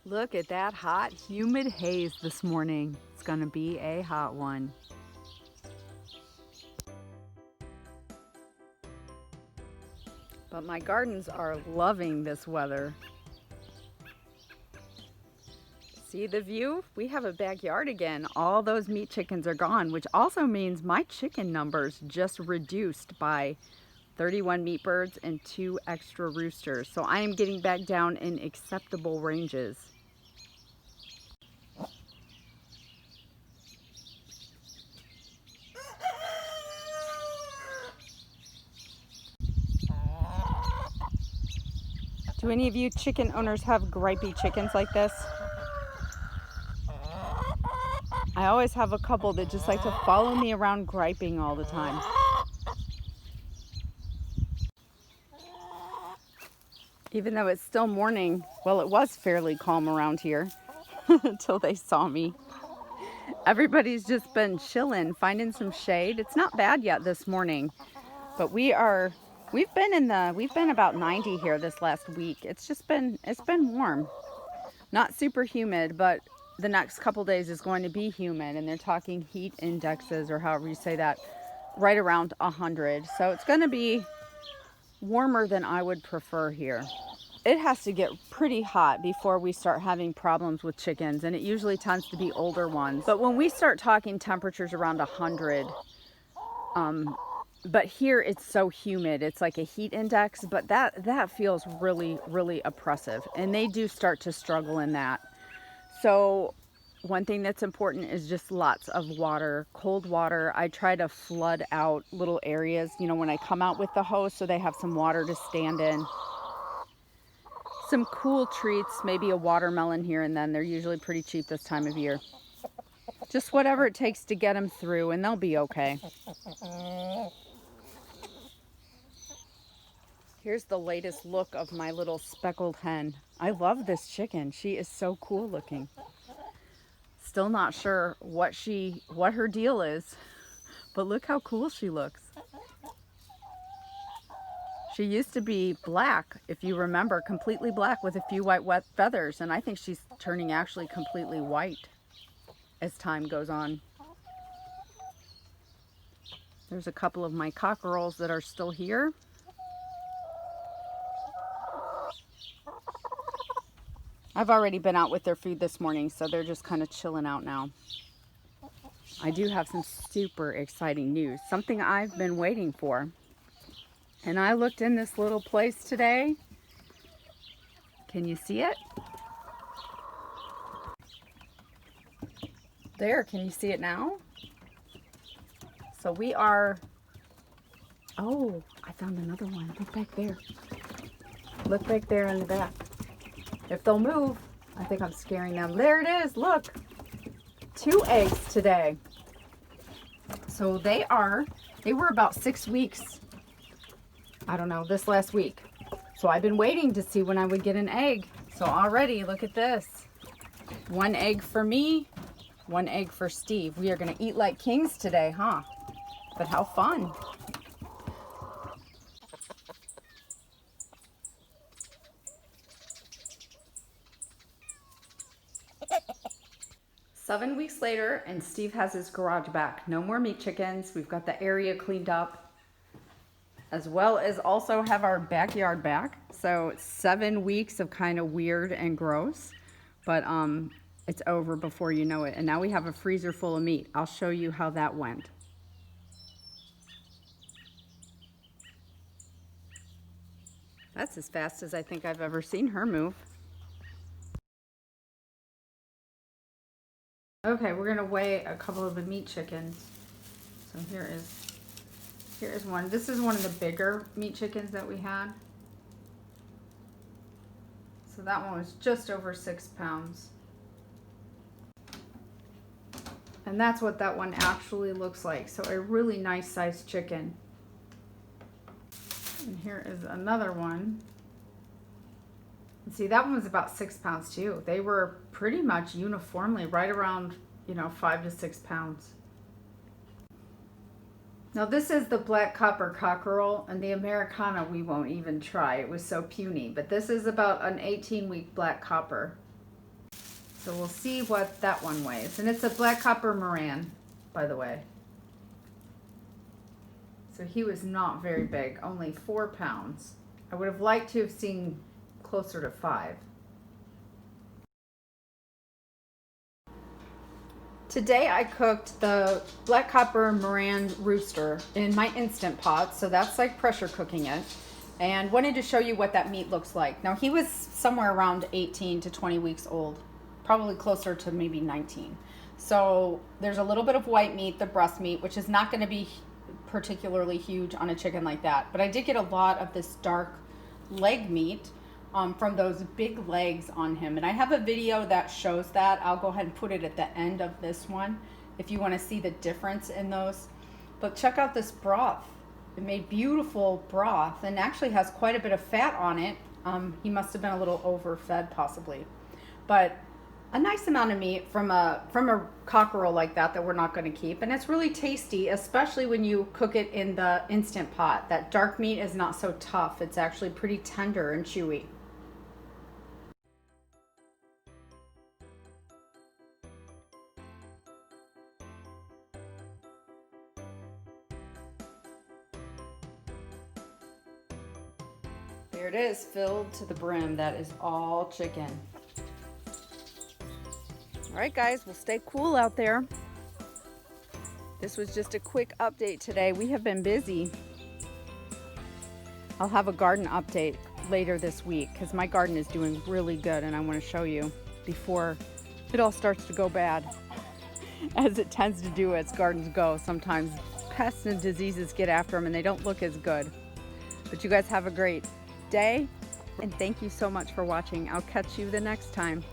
Look at that hot, humid haze this morning. It's gonna be a hot one. But my gardens are loving this weather. See the view? We have a backyard again. All those meat chickens are gone, which also means my chicken numbers just reduced by 31 meat birds and 2 extra roosters. So I am getting back down in acceptable ranges. Do any of you chicken owners have gripey chickens like this? I always have a couple that just like to follow me around griping all the time. Even though it's still morning, well, it was fairly calm around here until they saw me. Everybody's just been chilling, finding some shade. It's not bad yet this morning, but we've been about 90 here this last week. It's been warm. Not super humid, but the next couple days is going to be humid, and they're talking heat indexes, or however you say that, right around 100. So it's going to be warmer than I would prefer here. It has to get pretty hot before we start having problems with chickens, and it usually tends to be older ones. But when we start talking temperatures around 100, but here it's so humid, it's like a heat index, but that feels really, really oppressive, and they do start to struggle in that. So one thing that's important is just lots of water, cold water. I try to flood out little areas, when I come out with the hose, so they have some water to stand in. Some cool treats, maybe a watermelon here and then. They're usually pretty cheap this time of year. Just whatever it takes to get them through, and they'll be okay. Here's the latest look of my little speckled hen. I love this chicken. She is so cool looking. Still not sure what her deal is, but look how cool she looks. She used to be black, if you remember, completely black with a few white wet feathers, and I think she's turning actually completely white as time goes on. There's a couple of my cockerels that are still here. I've already been out with their food this morning, so they're just kind of chilling out now. I do have some super exciting news, something I've been waiting for. And I looked in this little place today. Can you see it? There, can you see it now? So we are, oh, I found another one. Look back there. Look back there in the back. If they'll move, I think I'm scaring them. There it is, look. 2 eggs today. So they were about 6 weeks, I don't know, this last week. So I've been waiting to see when I would get an egg. So already, look at this. 1 egg for me, 1 egg for Steve. We are gonna eat like kings today, huh? But how fun. Seven weeks later, and Steve has his garage back. No more meat chickens. We've got the area cleaned up, as well as also have our backyard back. So 7 weeks of kind of weird and gross, but it's over before you know it. And now we have a freezer full of meat. I'll show you how that went. That's as fast as I think I've ever seen her move. Okay, we're gonna weigh a couple of the meat chickens. So here is one. This is one of the bigger meat chickens that we had. So that one was just over 6 pounds. And that's what that one actually looks like. So a really nice sized chicken. And here is another one. And see, that one was about 6 pounds too. They were pretty much uniformly right around, 5 to 6 pounds. Now this is the black copper cockerel, and the Americana we won't even try. It was so puny, but this is about an 18-week black copper. So we'll see what that one weighs. And it's a black copper Moran, by the way. So he was not very big, only 4 pounds. I would have liked to have seen closer to 5. Today I cooked the black copper Moran rooster in my Instant Pot, so that's like pressure cooking it, and wanted to show you what that meat looks like. Now he was somewhere around 18 to 20 weeks old, probably closer to maybe 19. So there's a little bit of white meat, the breast meat, which is not going to be particularly huge on a chicken like that, but I did get a lot of this dark leg meat from those big legs on him, and I have a video that shows that. I'll go ahead and put it at the end of this one if you want to see the difference in those. But check out this broth. It made beautiful broth and actually has quite a bit of fat on it. He must have been a little overfed possibly, but a nice amount of meat from a cockerel like that we're not going to keep. And it's really tasty, especially when you cook it in the Instant Pot. That dark meat is not so tough. It's actually pretty tender and chewy. There it is, filled to the brim. That is all chicken. All right, guys, we'll stay cool out there. This was just a quick update today. We have been busy. I'll have a garden update later this week because my garden is doing really good, and I want to show you before it all starts to go bad, as it tends to do as gardens go. Sometimes pests and diseases get after them and they don't look as good. But you guys have a great day, and thank you so much for watching. I'll catch you the next time.